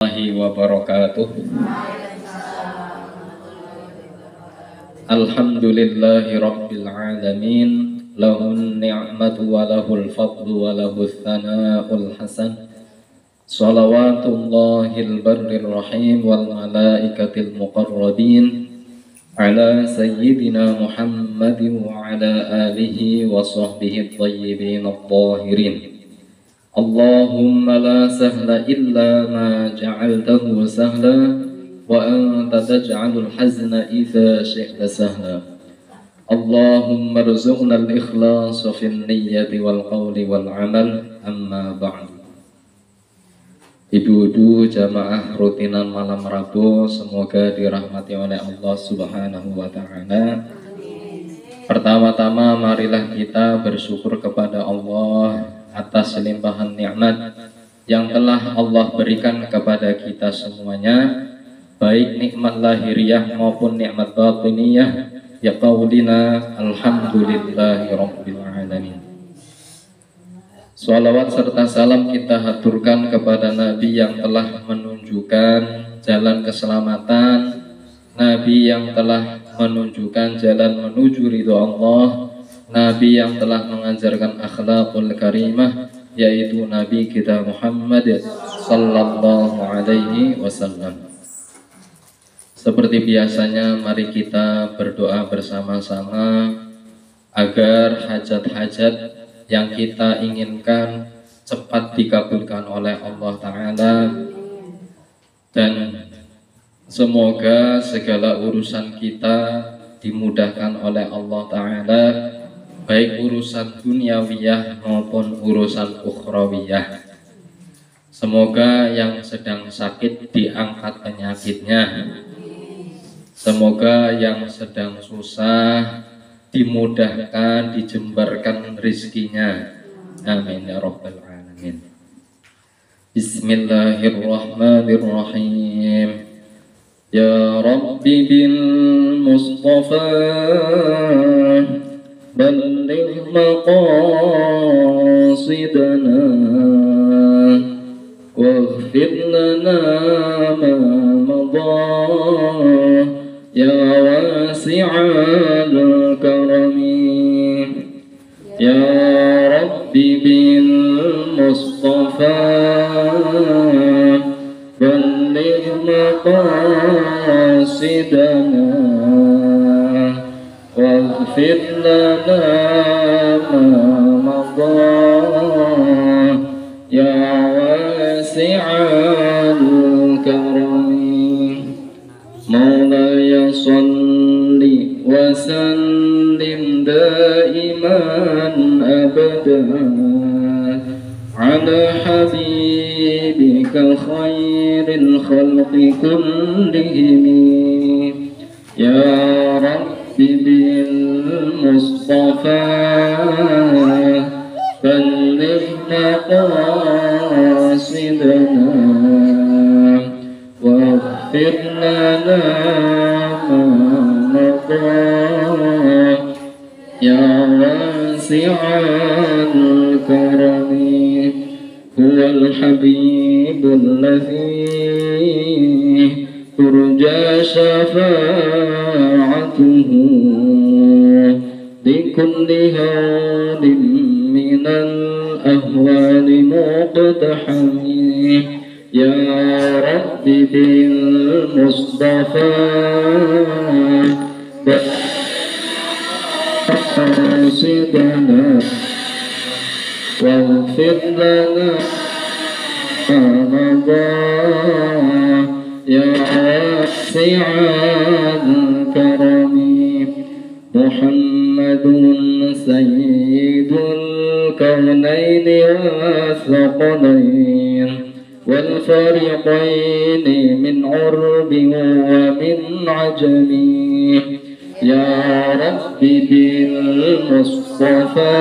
Warahmatullahi wabarakatuh. Alhamdulillahi rabbil alamin. Lahun ni'matu wa lahul fadlu wa lahul thana'ul hasan. Salawatullahil barrir rahim wal malaikatil muqarrabin ala sayyidina Muhammadin wa ala alihi wa sahbihi thayyibin at-tahirin. Allahumma la sahla illa ma ja'altahu sahla wa anta taj'alul hazna idza syi'ta sahla. Allahumma rzuqna al-ikhlas fil niyyati wal qawli wal amal, amma ba'du. Ibu-ibu jamaah rutinan malam Rabu, semoga dirahmati oleh Allah Subhanahu wa taala. Pertama-tama marilah kita bersyukur kepada Allah atas limpahan nikmat yang telah Allah berikan kepada kita semuanya, baik nikmat lahiriah maupun nikmat batiniyah. Ya qaulina alhamdulillahi rabbil alamin. Shalawat serta salam kita haturkan kepada Nabi yang telah menunjukkan jalan keselamatan, Nabi yang telah menunjukkan jalan menuju ridho Allah, Nabi yang telah mengajarkan akhlakul karimah, yaitu Nabi kita Muhammad sallallahu alaihi wasallam. Seperti biasanya, mari kita berdoa bersama-sama agar hajat-hajat yang kita inginkan cepat dikabulkan oleh Allah Ta'ala, dan semoga segala urusan kita dimudahkan oleh Allah Ta'ala, baik urusan duniawiyah maupun urusan ukhrawiyah. Semoga yang sedang sakit diangkat penyakitnya, semoga yang sedang susah dimudahkan, dijembarkan rizkinya. Amin ya rabbal alamin. Bismillahirrahmanirrahim. Ya Rabbi bil Mustafa balligh maqasidana waghfir lana ma madha ya wasi'al karami. Ya Rabbi bil Mustafa balligh maqasidana waghfir lana ma madha ya wasi'al karami. Maulaya salli wa sallim daiman abadan ala habibika khairil khalqi kullihim. Ya Rabbi bil Mustafa balligh maqasidana waghfir lana ma madha ya wasi'al karami. Huwal habibul ladzi turja syafa'atuhu likulli hadin minal ahwali muqtahami. Ya Rabbi bil Mustafa ba'asidana waghfir lana ma ya wasi'al karami. Muhammadun sayyidul kaunaini wa thaqalain wal fariqaini min urbi wa min ajami. Ya Rabbi bil Mustafa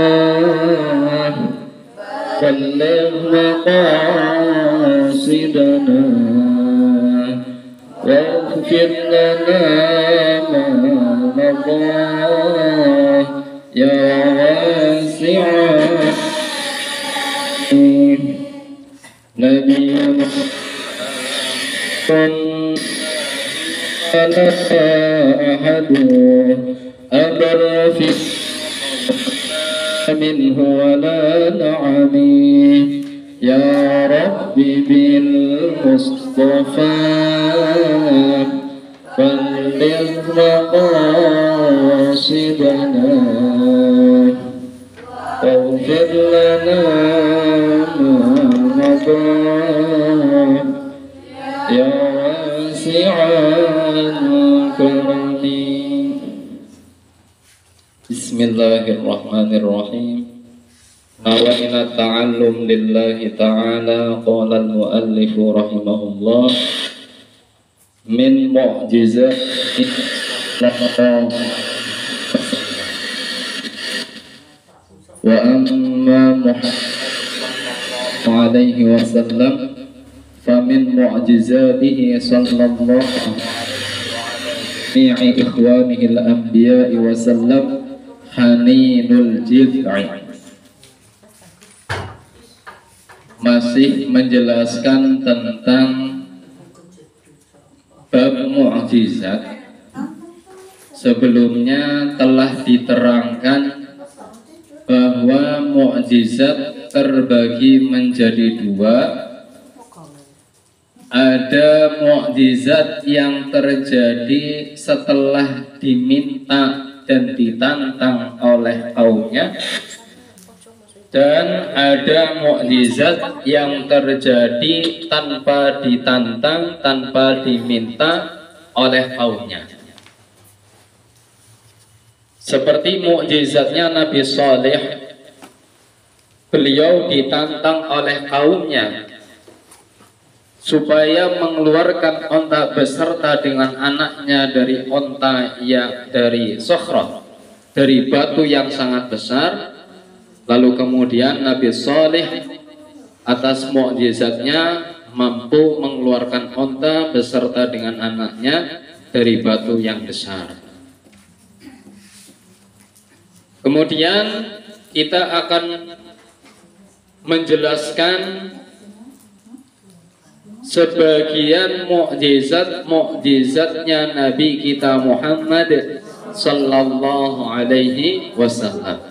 balligh maqasidana waghfir lana ma madha ya wasi'al Nabi ولا أحد أبر في منه ولا نعمي يا ربي بالمصطفى بلغ مقاصدنا واغفر لنا ما مضى يا واسع الكرم. Bismillahirrahmanirrahim. Nawaina ta'allum lillahi ta'ala. Qala al-muallifu rahimahullah min mu'jizati wa amma Muhammad alaihi wasallam famin mu'jizatihi sallallahu mi'i ikhwanihi al-anbiya'i wasallam haninul jiz'i. Masih menjelaskan tentang bab mu'jizat. Sebelumnya telah diterangkan bahwa mu'jizat terbagi menjadi dua. Ada mu'jizat yang terjadi setelah diminta dan ditantang oleh kaumnya, dan ada mukjizat yang terjadi tanpa ditantang, tanpa diminta oleh kaumnya. Seperti mukjizatnya Nabi Saleh, beliau ditantang oleh kaumnya supaya mengeluarkan onta beserta dengan anaknya dari onta yang dari Sokhrah, dari batu yang sangat besar. Lalu kemudian Nabi Saleh atas mukjizatnya mampu mengeluarkan onta beserta dengan anaknya dari batu yang besar. Kemudian kita akan menjelaskan sebagian mukjizatnya Nabi kita Muhammad sallallahu alaihi wasallam.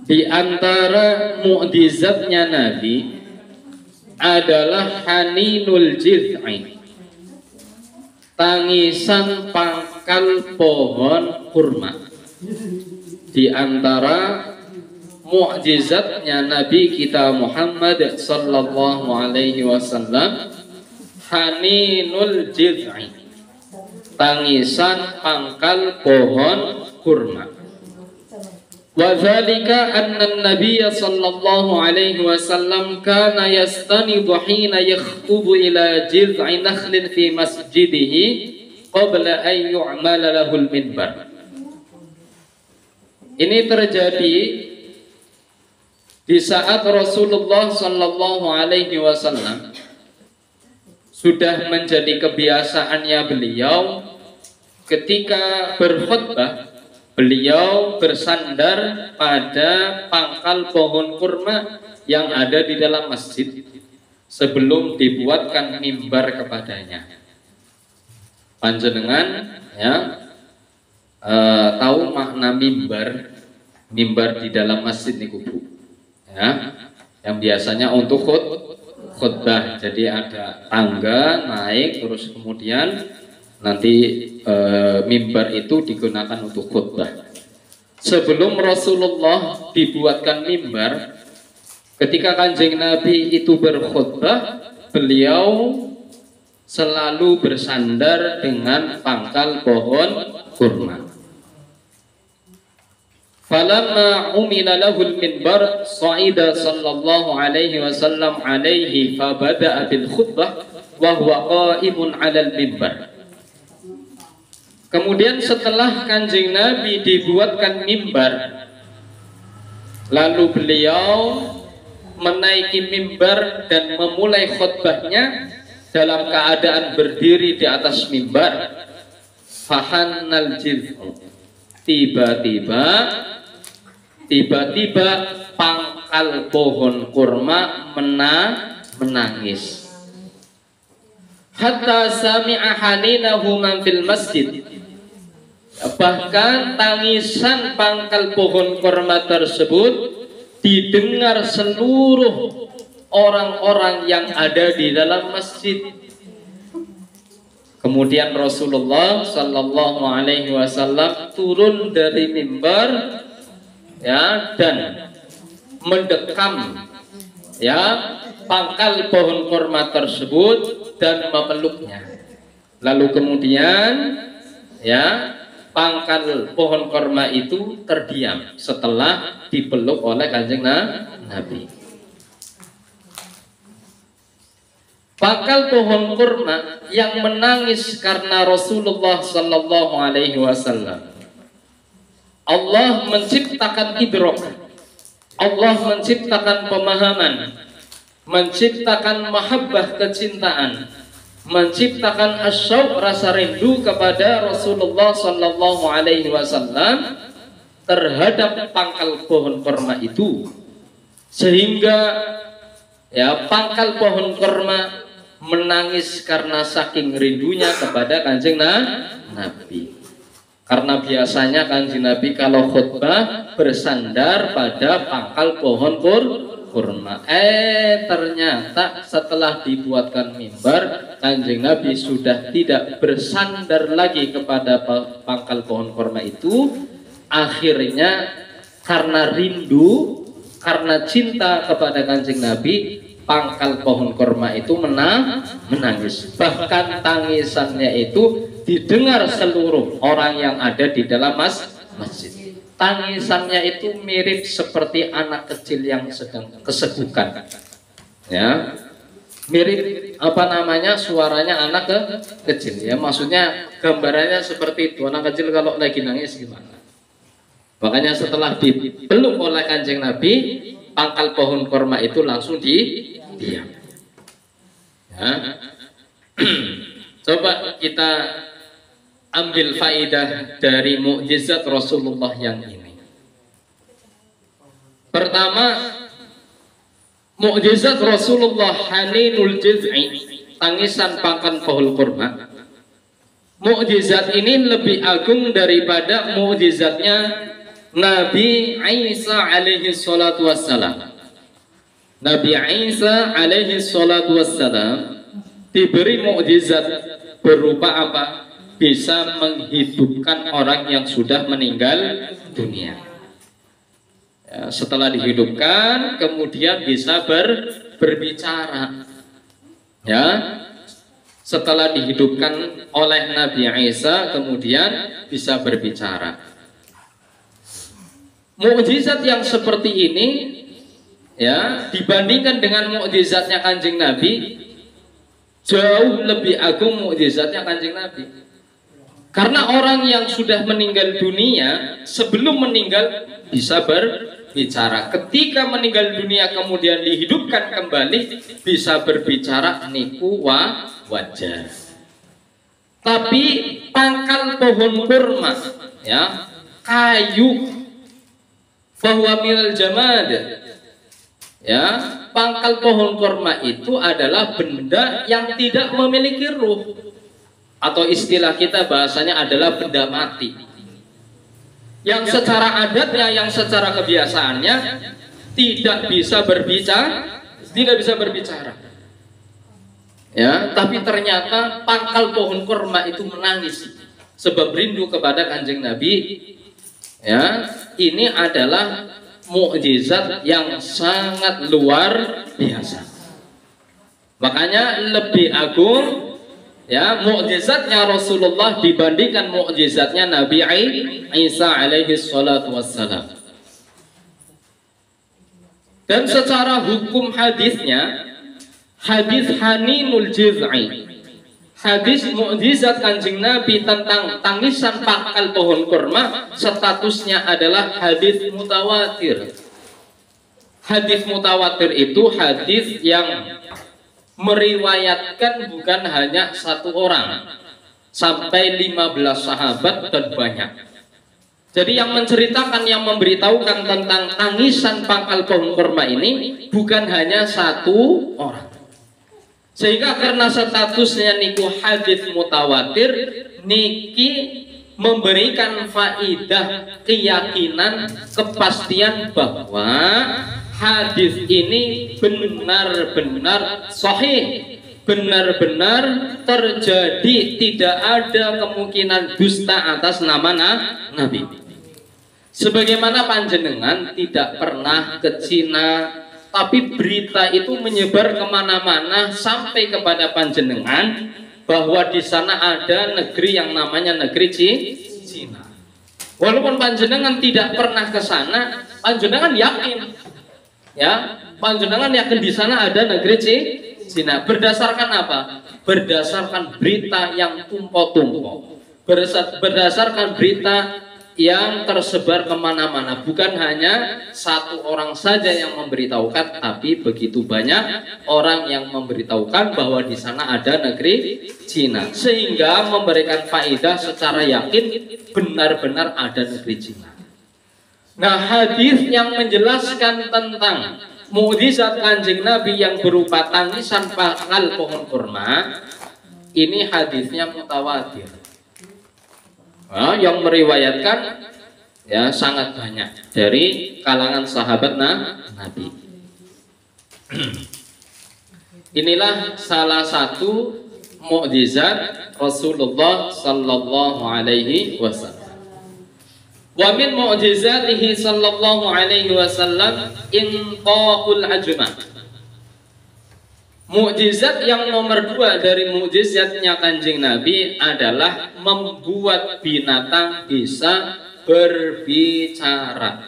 Di antara mukjizatnya Nabi adalah haninul jiz'i, tangisan pangkal pohon kurma. Di antara mukjizatnya Nabi kita Muhammad sallallahu alaihi wasallam haninul jiz'i, tangisan pangkal pohon kurma. Wa dzalika anna an-nabiy sallallahu alaihi wasallam kana yastanidu hina yakhutubu ila jiz'i nakhlin fi masjidihi qabla an yu'mala lahu al-minbar. Ini terjadi di saat Rasulullah sallallahu alaihi wasallam sudah menjadi kebiasaannya beliau ketika berkhutbah, beliau bersandar pada pangkal pohon kurma yang ada di dalam masjid sebelum dibuatkan mimbar kepadanya. Panjenengan ya tahu makna mimbar di dalam masjid niku Bu. Ya, yang biasanya untuk khutbah. Jadi ada tangga naik terus kemudian nanti mimbar itu digunakan untuk khutbah. Sebelum Rasulullah dibuatkan mimbar, ketika Kanjeng Nabi itu berkhutbah, beliau selalu bersandar dengan pangkal pohon kurma. Falamma umila lahul minbar sa'ida sallallahu alaihi wasallam alaihi fabada'a bil khutbah wa huwa qa'imun 'alal minbar. Kemudian setelah Kanjeng Nabi dibuatkan mimbar, lalu beliau menaiki mimbar dan memulai khutbahnya dalam keadaan berdiri di atas mimbar. Fahannal jiz'u, tiba-tiba pangkal pohon kurma menangis. Hatta sami'a haninahu man fil masjid. Bahkan tangisan pangkal pohon kurma tersebut didengar seluruh orang-orang yang ada di dalam masjid. Kemudian Rasulullah Sallallahu Alaihi Wasallam turun dari mimbar, ya, dan mendekam, ya, pangkal pohon kurma tersebut dan memeluknya. Lalu kemudian, ya, pangkal pohon kurma itu terdiam setelah dipeluk oleh Kanjeng Nabi. Pangkal pohon kurma yang menangis karena Rasulullah Sallallahu Alaihi Wasallam. Allah menciptakan idrok, Allah menciptakan pemahaman, menciptakan mahabbah kecintaan, menciptakan asyauq rasa rindu kepada Rasulullah Sallallahu Alaihi Wasallam terhadap pangkal pohon kurma itu, sehingga, ya, pangkal pohon kurma menangis karena saking rindunya kepada Kanjeng Nabi. Karena biasanya Kanjeng Nabi kalau khutbah bersandar pada pangkal pohon kurma. Ternyata setelah dibuatkan mimbar, Kanjeng Nabi sudah tidak bersandar lagi kepada pangkal pohon kurma itu. Akhirnya karena rindu, karena cinta kepada Kanjeng Nabi, pangkal pohon kurma itu menangis. Bahkan tangisannya itu didengar seluruh orang yang ada di dalam masjid. Tangisannya itu mirip seperti anak kecil yang sedang kesegukan, ya, mirip suaranya anak kecil, ya, maksudnya gambarannya seperti itu. Anak kecil kalau lagi nangis gimana? Makanya setelah dipeluk oleh Kanjeng Nabi, pangkal pohon kurma itu langsung diam. Ya. Coba kita ambil faidah dari mukjizat Rasulullah yang ini. Pertama, mukjizat Rasulullah haninul jiz'i, tangisan pangkal pohon kurma. Mukjizat ini lebih agung daripada mukjizatnya Nabi Isa alaihi salatu wassalam. Nabi Isa alaihi salatu wassalam diberi mukjizat berupa apa? Bisa menghidupkan orang yang sudah meninggal dunia. Ya, setelah dihidupkan, kemudian bisa berbicara. Ya, setelah dihidupkan oleh Nabi Isa, kemudian bisa berbicara. Mukjizat yang seperti ini, ya, dibandingkan dengan mukjizatnya Kanjeng Nabi, jauh lebih agung mukjizatnya Kanjeng Nabi. Karena orang yang sudah meninggal dunia sebelum meninggal bisa berbicara. Ketika meninggal dunia kemudian dihidupkan kembali bisa berbicara niku wajar. Tapi pangkal pohon kurma, ya, kayu, bahwa minal jamad, ya, pangkal pohon kurma itu adalah benda yang tidak memiliki ruh, atau istilah kita bahasanya adalah benda mati, yang secara adatnya, yang secara kebiasaannya tidak bisa berbicara, ya, tapi ternyata pangkal pohon kurma itu menangis sebab rindu kepada Kanjeng Nabi. Ya, ini adalah mukjizat yang sangat luar biasa. Makanya lebih agung, ya, mukjizatnya Rasulullah dibandingkan mukjizatnya Nabi Isa alaihi salatu wassalam. Dan secara hukum hadisnya, hadis haninul jiz'i, hadis mukjizat Kanjeng Nabi tentang tangisan pangkal pohon kurma, statusnya adalah hadis mutawatir. Hadis mutawatir itu hadis yang meriwayatkan bukan hanya satu orang, sampai 15 sahabat dan banyak. Jadi yang menceritakan, yang memberitahukan tentang tangisan pangkal pohon kurma ini bukan hanya satu orang, Sehingga karena statusnya niku hadis mutawatir, niki memberikan faidah keyakinan, kepastian bahwa hadis ini benar-benar sahih, benar-benar terjadi, tidak ada kemungkinan dusta atas nama Nabi. Sebagaimana panjenengan tidak pernah ke Cina, tapi berita itu menyebar kemana-mana sampai kepada panjenengan bahwa di sana ada negeri yang namanya negeri Cina. Walaupun panjenengan tidak pernah ke sana, panjenengan yakin, ya, panjenengan yakin di sana ada negeri Cina. Berdasarkan apa? Berdasarkan berita yang tumpo-tumpo, berdasarkan berita yang tersebar kemana-mana. Bukan hanya satu orang saja yang memberitahukan, tapi begitu banyak orang yang memberitahukan bahwa di sana ada negeri Cina, sehingga memberikan faedah secara yakin benar-benar ada negeri Cina. Nah, hadis yang menjelaskan tentang mukjizat Kanjeng Nabi yang berupa tangisan pakal pohon kurma, ini hadisnya mutawatir. Nah, yang meriwayatkan ya sangat banyak dari kalangan sahabat Nabi. Inilah salah satu mukjizat Rasulullah sallallahu alaihi wasallam. Wa min mu'jizatihi sallallahu alaihi wasallam inqaqul ajma. Mukjizat yang nomor 2 dari mukjizatnya Kanjeng Nabi adalah membuat binatang bisa berbicara.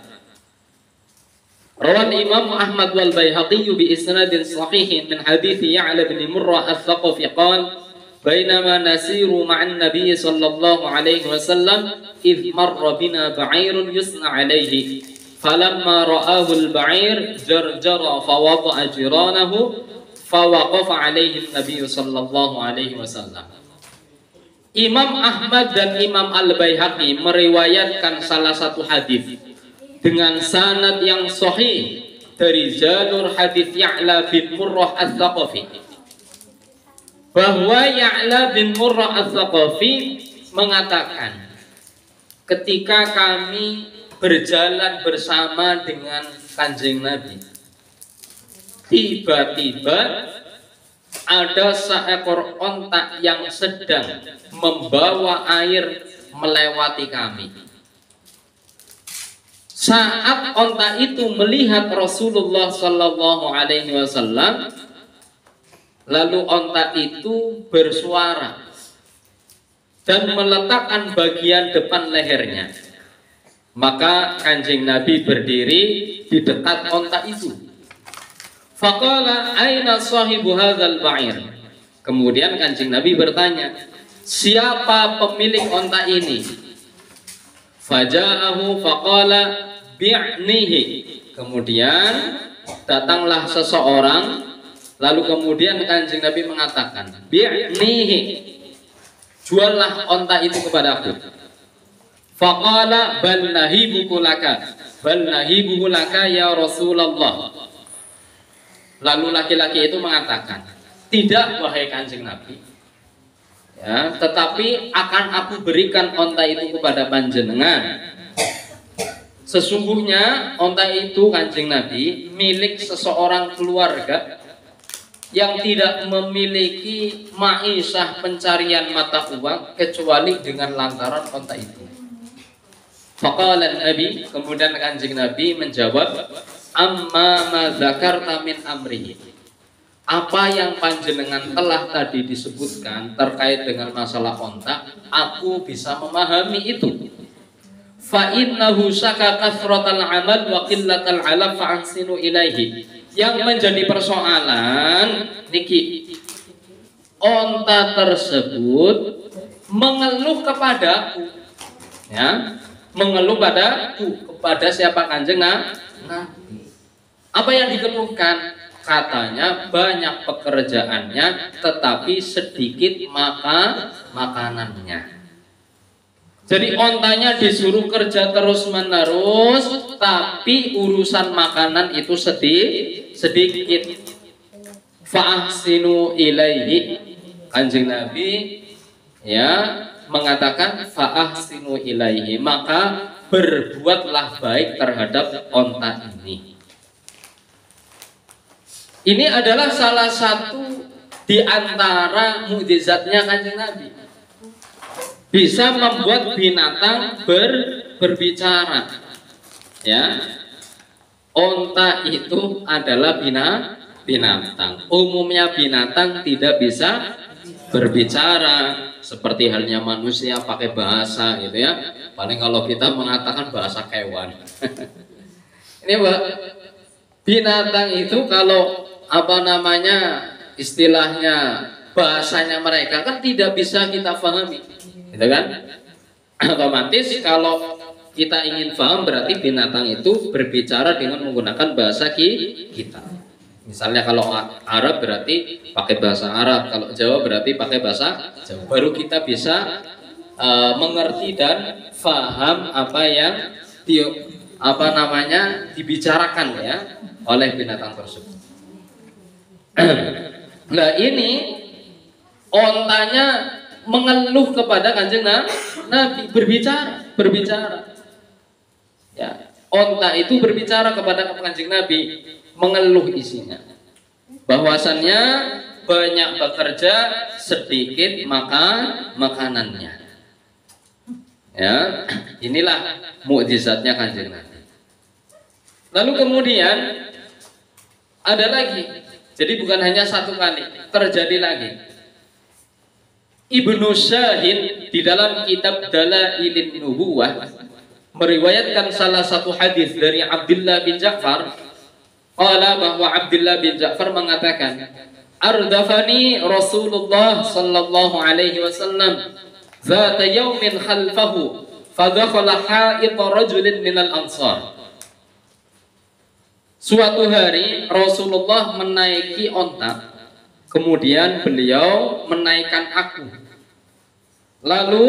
Rawan Imam Ahmad wal Baihaqi bi isnadin sahihin min hadits Ya'la bin Murrah al-Thaqafi qala bainama nasiru ma'an nabiy sallallahu alaihi wasallam idh marra bina ba'irun yusna alaihi falamma ra'ahu al-ba'ir jarjara fa wada'a jiranahu fawaqafa alaihi Nabi sallallahu alaihi wasallam. Imam Ahmad dan Imam Al-Baihaqi meriwayatkan salah satu hadis dengan sanad yang sahih dari jalur hadis Ya'la bin Murrah al-Thaqafi, bahwa Ya'la bin Murrah al-Thaqafi mengatakan, ketika kami berjalan bersama dengan Kanjeng Nabi, tiba-tiba ada seekor onta yang sedang membawa air melewati kami. Saat onta itu melihat Rasulullah Sallallahu Alaihi Wasallam, lalu onta itu bersuara dan meletakkan bagian depan lehernya. Maka Kanjeng Nabi berdiri di dekat onta itu. Faqala aina sahibu hadzal ba'ir. Kemudian Kanjeng Nabi bertanya, siapa pemilik onta ini? Faja'ahu faqala bi'nihi. Kemudian datanglah seseorang, lalu kemudian Kanjeng Nabi mengatakan, bi'nihi, juallah onta itu kepadaku. Faqala bal nahibuhu laka, bal nahibuhu laka ya Rasulullah. Lalu laki-laki itu mengatakan, tidak wahai Kanjeng Nabi, ya, tetapi akan aku berikan onta itu kepada panjenengan. Sesungguhnya onta itu Kanjeng Nabi milik seseorang keluarga yang tidak memiliki maisah pencarian mata uang kecuali dengan lantaran onta itu. Faqala Nabi, kemudian Kanjeng Nabi menjawab, amma ma dzakarta min amrihi. Apa yang panjenengan telah tadi disebutkan terkait dengan masalah onta, aku bisa memahami itu. Fa innahu saka kasratal amal wa qillatal alaf fa ahsinu ilaihi. Yang menjadi persoalan niki, onta tersebut mengeluh kepadaku, ya, mengeluh padaku, kepada siapa Kanjeng Nabi. Apa yang dikeluhkan? Katanya banyak pekerjaannya tetapi sedikit makanannya. Jadi ontanya disuruh kerja terus menerus, tapi urusan makanan itu sedikit. fa'ahsinu ilaihi. Kanjeng Nabi ya mengatakan fa'ahsinu ilaihi, maka berbuatlah baik terhadap onta ini. Ini adalah salah satu di antara mukjizatnya Kanjeng Nabi, bisa membuat binatang berbicara. Ya, onta itu adalah binatang. Umumnya binatang tidak bisa berbicara, seperti halnya manusia pakai bahasa gitu ya. Paling kalau kita mengatakan bahasa kewan. Ini Mbak, binatang itu kalau apa namanya istilahnya bahasanya mereka kan tidak bisa kita pahami, gitu kan? Otomatis kalau kita ingin paham berarti binatang itu berbicara dengan menggunakan bahasa kita. Misalnya kalau Arab berarti pakai bahasa Arab, kalau Jawa berarti pakai bahasa Jawa. Baru kita bisa mengerti dan paham apa yang dibicarakan ya oleh binatang tersebut. Nah ini ontanya mengeluh kepada Kanjeng Nabi, berbicara. Ya, onta itu berbicara kepada Kanjeng Nabi, mengeluh isinya. Bahwasannya banyak bekerja, sedikit makanannya. Ya, inilah mukjizatnya Kanjeng Nabi. Lalu kemudian ada lagi. Jadi bukan hanya satu kali, terjadi lagi. Ibnu Syahid di dalam kitab Dalailin Nubuwah meriwayatkan salah satu hadis dari Abdullah bin Ja'far. Qala, bahwa Abdullah bin Ja'far mengatakan, ardafani Rasulullah sallallahu alaihi wasallam zata yaumin khalfahu fadakhala ha'it rajulin minal ansar. Suatu hari Rasulullah menaiki onta, kemudian beliau menaikkan aku, lalu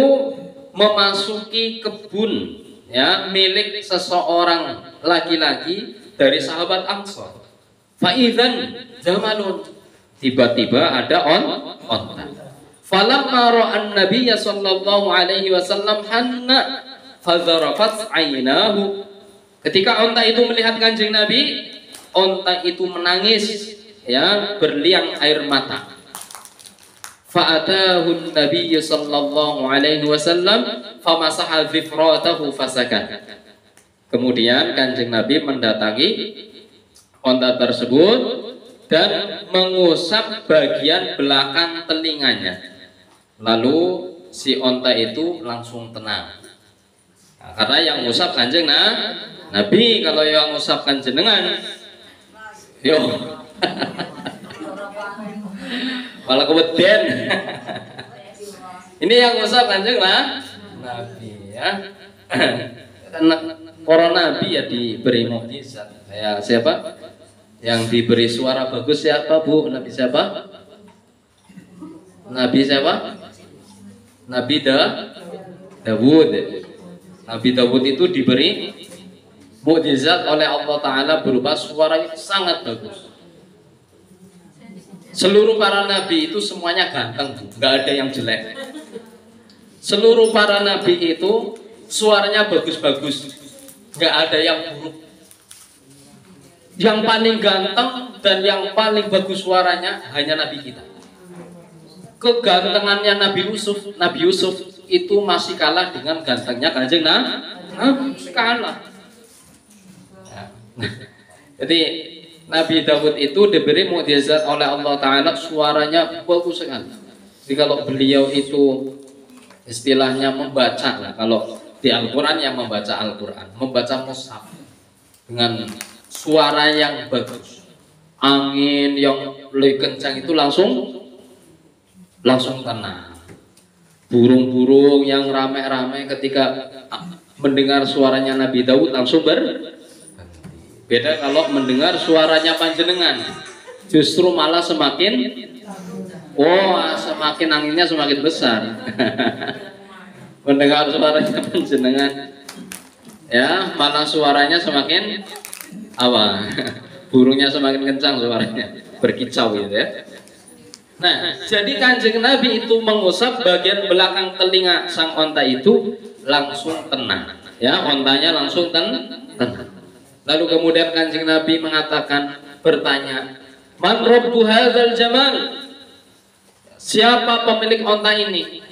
memasuki kebun ya milik seseorang laki-laki dari sahabat Ansor. Faidzan jamalun, tiba-tiba ada onta. Falamma ra'an nabiyya sallallahu alaihi wasallam hanna fadzarafat aynahu. Ketika onta itu melihat Kanjeng Nabi, onta itu menangis ya, berliang air mata. Fa'atahu Nabi sallallahu alaihi wasallam famasaha dhifratahu fasakat. Kemudian Kanjeng Nabi mendatangi onta tersebut dan mengusap bagian belakang telinganya. Lalu si onta itu langsung tenang. Nah, karena yang ngusap Kanjeng Nabi, kalau yang ngusapkan jenengan, yo malah keweden. Ini yang ngusap Kanjeng Nabi ya. Karena para nabi ya diberi mukjizat. Kayak siapa? Yang diberi suara bagus siapa, Bu? Nabi siapa? Nabi siapa? Nabi Dawud. Nabi Dawud itu diberi mukjizat oleh Allah Ta'ala berupa suara yang sangat bagus. Seluruh para nabi itu semuanya ganteng, nggak ada yang jelek. Seluruh para nabi itu suaranya bagus-bagus, nggak ada yang buruk. Yang paling ganteng dan yang paling bagus suaranya hanya Nabi kita. Kegantengannya Nabi Yusuf itu masih kalah dengan gantengnya Kanjeng Nabi, kalah. Jadi Nabi Dawud itu diberi mukjizat oleh Allah Ta'ala, suaranya bagus sekali. Jadi kalau beliau itu istilahnya membaca lah, kalau di Al-Quran yang membaca Al-Quran, membaca mushaf dengan suara yang bagus, angin yang lebih kencang itu langsung tenang. Burung-burung yang ramai-ramai ketika mendengar suaranya Nabi Dawud langsung beda kalau mendengar suaranya panjenengan, justru malah semakin anginnya semakin besar. Mendengar suaranya panjenengan ya malah suaranya semakin burungnya semakin kencang suaranya, berkicau gitu ya. Nah, jadi Kanjeng Nabi itu mengusap bagian belakang telinga sang onta itu langsung tenang, ya, ontanya langsung tenang. Lalu kemudian Kanjeng Nabi mengatakan, bertanya, man rabbu hadzal jamal? Siapa pemilik onta ini?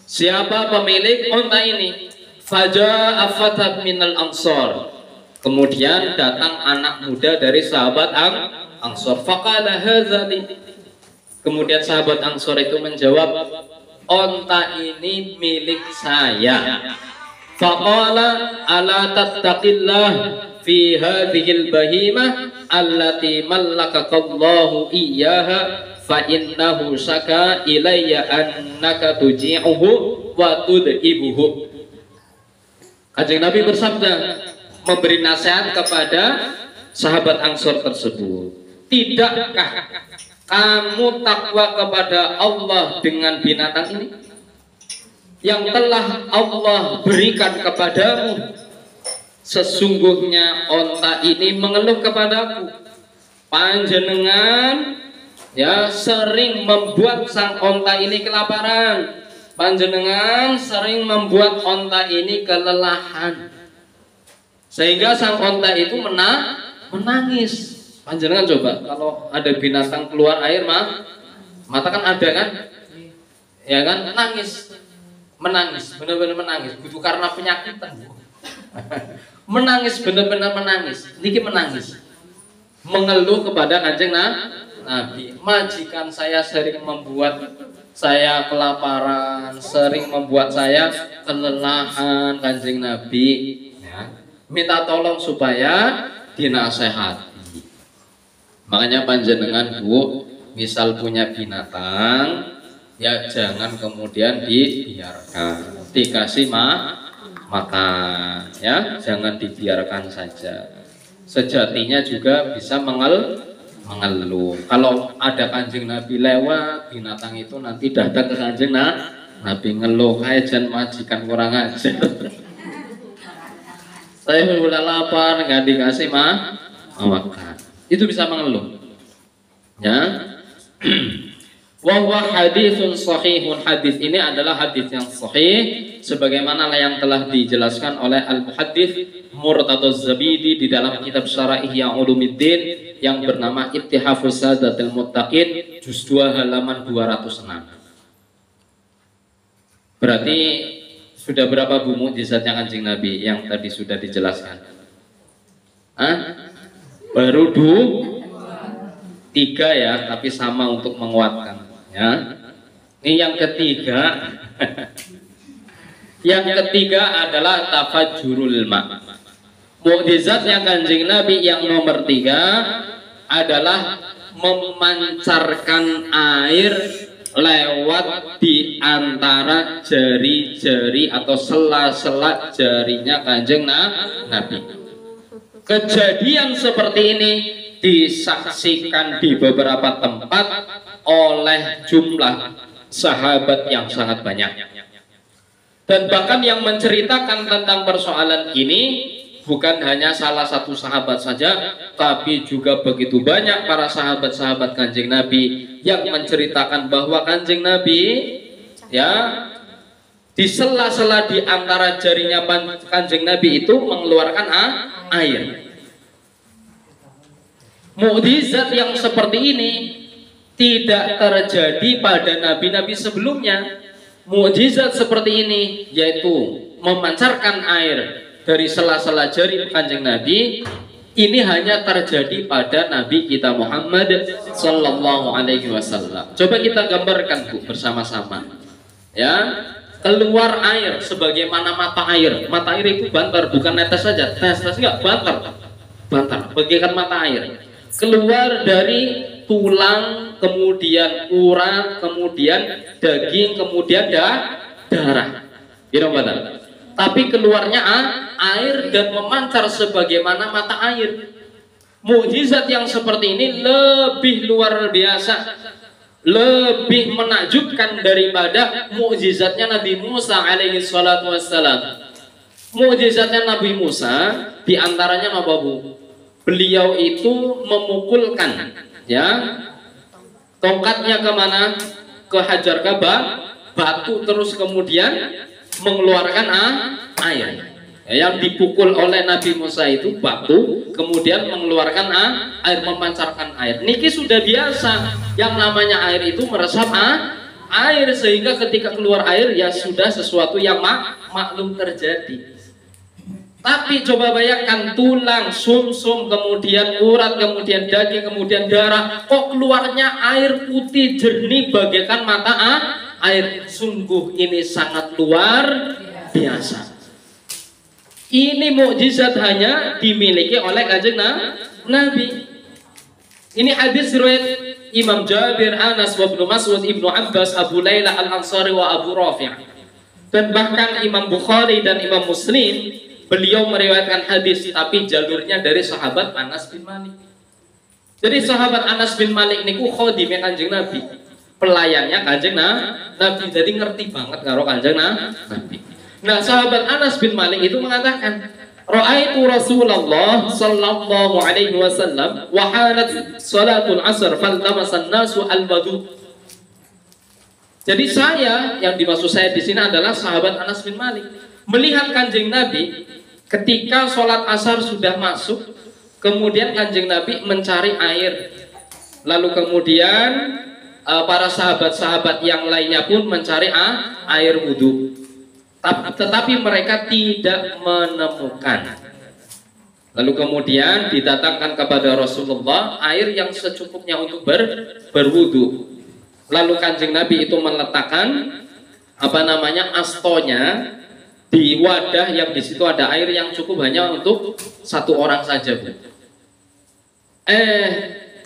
Siapa pemilik onta ini? Faja'a fatab minal ansor. Kemudian datang anak muda dari sahabat Ansor. Faqala hadzali. Kemudian sahabat Ansor itu menjawab, onta ini milik saya. Faqala ala tattaqillah fi hadhil bahimah allati mallakakallahu iyyaha fa innahu saka ilayya annaka tuji'uhu wa tud'ibuhu. Kanjeng Nabi bersabda, memberi nasihat kepada sahabat Ansor tersebut, tidakkah kamu takwa kepada Allah dengan binatang ini yang telah Allah berikan kepadamu? Sesungguhnya onta ini mengeluh kepadaku, panjenengan ya sering membuat sang onta ini kelaparan, panjenengan sering membuat onta ini kelelahan, sehingga sang onta itu menangis. Panjenengan coba kalau ada binatang keluar air mata kan ada kan, ya kan, menangis, benar-benar menangis, butuh karena penyakitan, menangis, benar-benar menangis, niki menangis, mengeluh kepada Kanjeng Nabi, majikan saya sering membuat saya kelaparan, sering membuat saya kelelahan, Kanjeng Nabi, ya, minta tolong supaya dinasehati. Makanya panjenengan Bu, misal punya binatang, ya jangan kemudian dibiarkan, dikasih makan, ya jangan dibiarkan saja. Sejatinya juga bisa mengeluh. Kalau ada Kanjeng Nabi lewat, binatang itu nanti datang ke Kanjeng Nabi ngeluh, kayak jangan majikan kurang ajar. Saya udah lapar, nggak dikasih makan. Itu bisa mengeluh, ya. Wahwa haditsun sahihun. Hadis ini adalah hadis yang sahih sebagaimana yang telah dijelaskan oleh al-muhaddits Murtadha Az-Zabidi di dalam kitab Syarah Ihya Ulumuddin yang bernama Ittihafus Sadatil Muttaqin juz 2 halaman 206. Berarti sudah berapa Bu mukjizatnya Kanjeng Nabi yang tadi sudah dijelaskan? Baru 3 ya, tapi sama untuk menguatkan, ya. Ini yang ketiga. Yang ketiga adalah tafajjurul ma. Mukjizatnya Kanjeng Nabi yang nomor 3 adalah memancarkan air lewat di antara jari-jari atau sela-sela jarinya Kanjeng Nabi. Kejadian seperti ini disaksikan di beberapa tempat oleh jumlah sahabat yang sangat banyak. Dan bahkan yang menceritakan tentang persoalan ini bukan hanya salah satu sahabat saja, tapi juga begitu banyak para sahabat-sahabat Kanjeng Nabi yang menceritakan bahwa Kanjeng Nabi, ya, di sela-sela di antara jarinya Kanjeng Nabi itu mengeluarkan air. Mukjizat yang seperti ini tidak terjadi pada nabi-nabi sebelumnya. Mukjizat seperti ini yaitu memancarkan air dari sela-sela jari Kanjeng Nabi, ini hanya terjadi pada Nabi kita Muhammad Sallallahu Alaihi Wasallam. Coba kita gambarkan Bu bersama-sama, ya. Keluar air sebagaimana mata air. Mata air itu banter, bukan netes saja. Netes enggak, banter. Bagaikan mata air. Keluar dari tulang, kemudian urat, kemudian daging, kemudian darah. Tapi keluarnya air dan memancar sebagaimana mata air. Mukjizat yang seperti ini lebih luar biasa, lebih menakjubkan daripada mukjizatnya Nabi Musa alaihi salatu wassalam. Mukjizatnya Nabi Musa diantaranya apa Bu? beliau itu memukulkan ya tongkatnya kemana? Ke Hajar Ka'bah, batu terus kemudian mengeluarkan air. Yang dipukul oleh Nabi Musa itu batu, kemudian mengeluarkan air, memancarkan air. Niki sudah biasa, yang namanya air itu meresap air, sehingga ketika keluar air ya sudah sesuatu yang maklum terjadi. Tapi coba bayangkan tulang, sumsum, kemudian urat, kemudian daging, kemudian darah, kok keluarnya air putih jernih bagaikan mata air. Sungguh ini sangat luar biasa. Ini mukjizat hanya dimiliki oleh kanjeng Nabi. Ini hadis riwayat Imam Jabir, Anas, Ibnu Mas'ud, Ibnu Abbas, Abu Laila Al-Ansari wa Abu Rafi'. Dan bahkan Imam Bukhari dan Imam Muslim beliau meriwayatkan hadis, tapi jalurnya dari sahabat Anas bin Malik. Jadi sahabat Anas bin Malik niku khadimnya kanjeng Nabi, pelayannya kanjeng Nabi, jadi ngerti banget karo kanjeng Nabi. Nah, sahabat Anas bin Malik itu mengatakan, ra'aitu Rasulullah sallallahu alaihi wasallam wa halat salatul asr faltamasan nasu al-wudu. Jadi saya, yang dimaksud saya di sini adalah sahabat Anas bin Malik, melihat kanjeng Nabi ketika sholat asar sudah masuk, kemudian kanjeng Nabi mencari air, lalu kemudian para sahabat-sahabat yang lainnya pun mencari air wudhu, tetapi mereka tidak menemukan. Lalu kemudian didatangkan kepada Rasulullah air yang secukupnya untuk berwudhu. Lalu kanjeng Nabi itu meletakkan astonya di wadah yang di situ ada air yang cukup hanya untuk satu orang saja, Bu.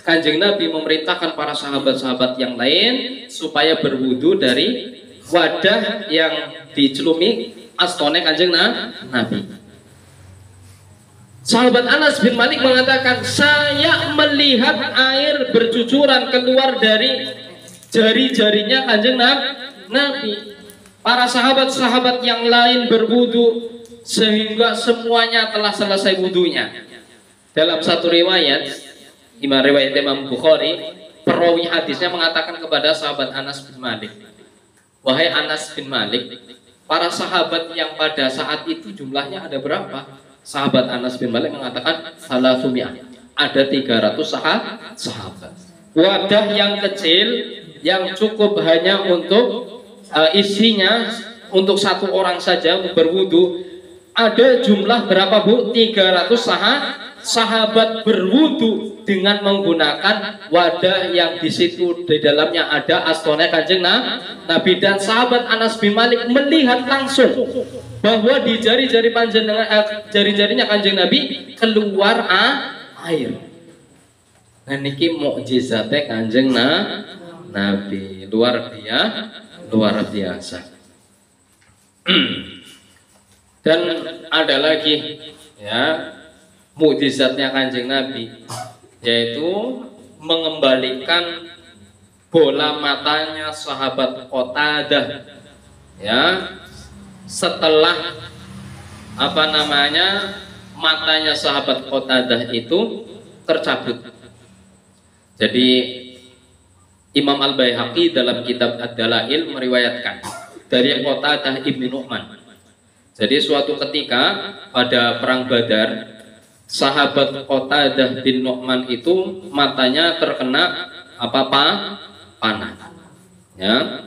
Kanjeng Nabi memerintahkan para sahabat-sahabat yang lain supaya berwudu dari wadah yang dicelumi astone kanjeng Nabi. Sahabat Anas bin Malik mengatakan, saya melihat air bercucuran keluar dari jari-jarinya kanjeng Nabi. Para sahabat-sahabat yang lain berwudu sehingga semuanya telah selesai wudunya. Dalam satu riwayat, riwayat Imam Bukhari, perawi hadisnya mengatakan kepada sahabat Anas bin Malik, wahai Anas bin Malik, para sahabat yang pada saat itu jumlahnya ada berapa? Sahabat Anas bin Malik mengatakan salasumiyah, ada 300 sahabat. Wadah yang kecil yang cukup hanya untuk isinya untuk satu orang saja berwudu, ada jumlah berapa, Bu? 300 sahabat berwudu dengan menggunakan wadah yang di situ di dalamnya ada astone kanjeng Nabi. Dan sahabat Anas bin Malik melihat langsung bahwa di jari-jarinya kanjeng Nabi keluar air. Nah, niki mukjizate kanjeng Nabi, luar biasa. Dan ada lagi ya mukjizatnya kanjeng Nabi, yaitu mengembalikan bola matanya sahabat Qatadah ya setelah matanya sahabat Qatadah itu tercabut. Jadi Imam Al-Baihaqi dalam kitab Ad-Dalail meriwayatkan dari Qatadah ibnu Nu'man. Jadi suatu ketika pada perang Badar, sahabat Qatadah bin Nu'man itu matanya terkena panah. Ya.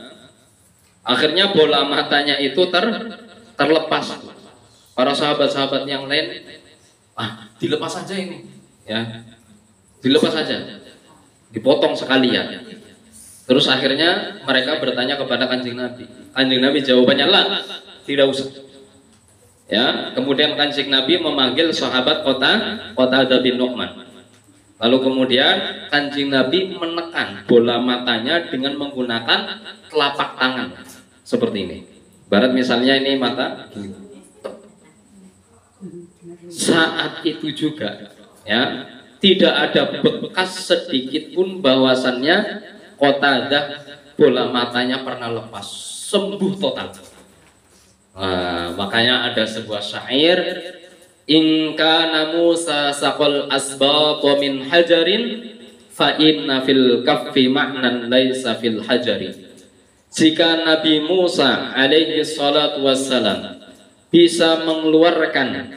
Akhirnya bola matanya itu terlepas. Para sahabat-sahabat yang lain, dilepas saja ini, ya, dilepas saja, dipotong sekalian. Terus akhirnya mereka bertanya kepada kanjeng Nabi. Kanjeng Nabi jawabannya lah, tidak usah. Ya, kemudian kanjeng Nabi memanggil sahabat Qatadah bin Nu'man. Lalu kemudian kanjeng Nabi menekan bola matanya dengan menggunakan telapak tangan seperti ini. Barat misalnya ini mata. Saat itu juga, ya, tidak ada bekas sedikit pun bahwasannya Qatadah bola matanya pernah lepas, sembuh total. Makanya ada sebuah syair, In kana Musa saqal asbata min hajarin fa inna fil kaffi ma'nan laisa fil hajari. Jika Nabi Musa alaihi salatu wassalam bisa mengeluarkan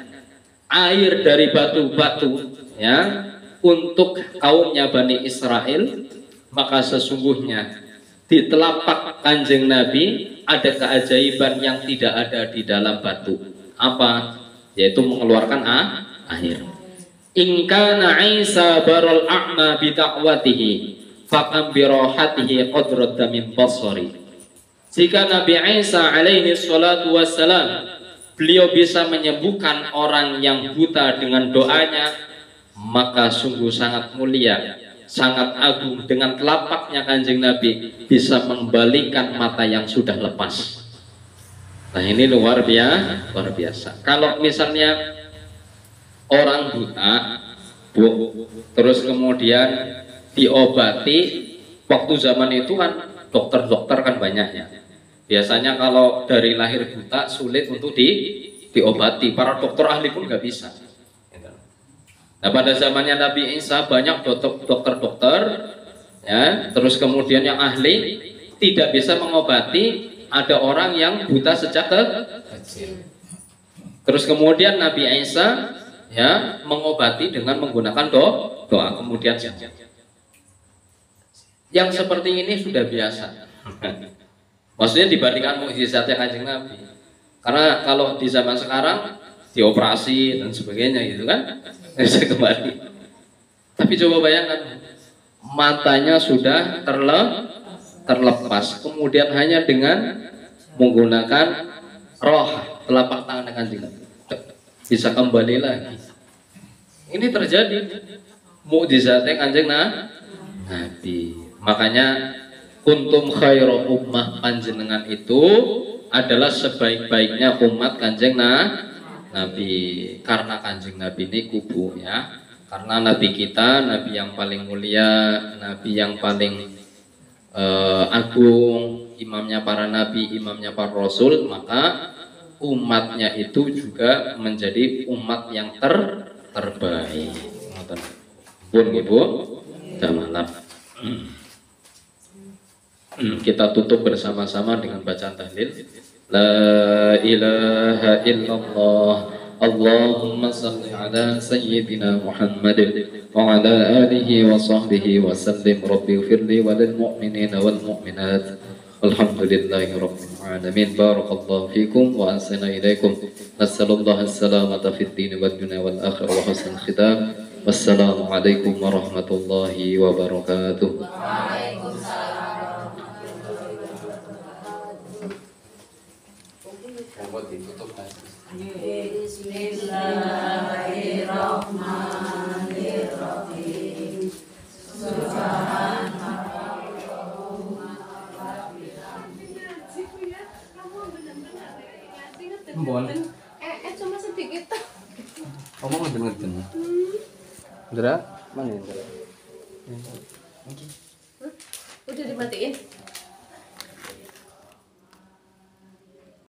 air dari batu-batu ya untuk kaumnya Bani Israel, maka sesungguhnya di telapak kanjeng Nabi ada keajaiban yang tidak ada di dalam batu. Apa? Yaitu mengeluarkan air. In kana Isa baral a'ma bi da'watihi faqam bi rahatihi qadrat min basari. Jika Nabi Isa alaihi salatu wassalam beliau bisa menyembuhkan orang yang buta dengan doanya, maka sungguh sangat mulia, sangat agung. Dengan telapaknya kanjeng Nabi bisa mengembalikan mata yang sudah lepas. Nah ini luar biasa. Kalau misalnya orang buta, Bu, terus kemudian diobati, waktu zaman itu kan dokter-dokter kan banyak ya. Biasanya kalau dari lahir buta sulit untuk diobati, para dokter ahli pun nggak bisa. Nah pada zamannya Nabi Isa banyak dokter-dokter ya, terus kemudian yang ahli tidak bisa mengobati. Ada orang yang buta sejak kecil. Terus kemudian Nabi Isa ya mengobati dengan menggunakan doa kemudian yang seperti ini sudah biasa. Maksudnya dibandingkan mukjizatnya kanjeng Nabi. Karena kalau di zaman sekarang dioperasi dan sebagainya gitu kan bisa kembali. Tapi coba bayangkan matanya sudah terlepas, kemudian hanya dengan menggunakan roh telapak tangan kanjeng Nabi bisa kembali lagi. Ini terjadi mukjizatnya kanjeng Nabi. Makanya kuntum khairu ummah, panjenengan itu adalah sebaik-baiknya umat kanjeng Nabi. Karena kanjeng Nabi ini kubu ya. Karena Nabi kita, Nabi yang paling mulia, Nabi yang paling agung, imamnya para nabi, imamnya para rasul, maka umatnya itu juga menjadi umat yang terbaik. Pun ibu, malam. Kita tutup bersama-sama dengan bacaan tahlil. La ilaha illallah. Allahumma salli ala sayyidina Muhammadin wa ala alihi wa sahbihi wa sallim. Rabbi ighfirli wa lil mu'minina wal mu'minat. Alhamdulillahi rabbil alamin. Barakallahu fikum wa ahsana ilaikum. Nas'alullaha as-salamata fid din wad dunya wal akhirah wa husnul khitam. Wassalamu alaikum warahmatullahi wabarakatuh. Waalaikumsalam. Bismillahirrahmanirrahim. Cuma sedikit. Kamu ngeden-ngeden. Indra, mana Indra? Udah dimatiin.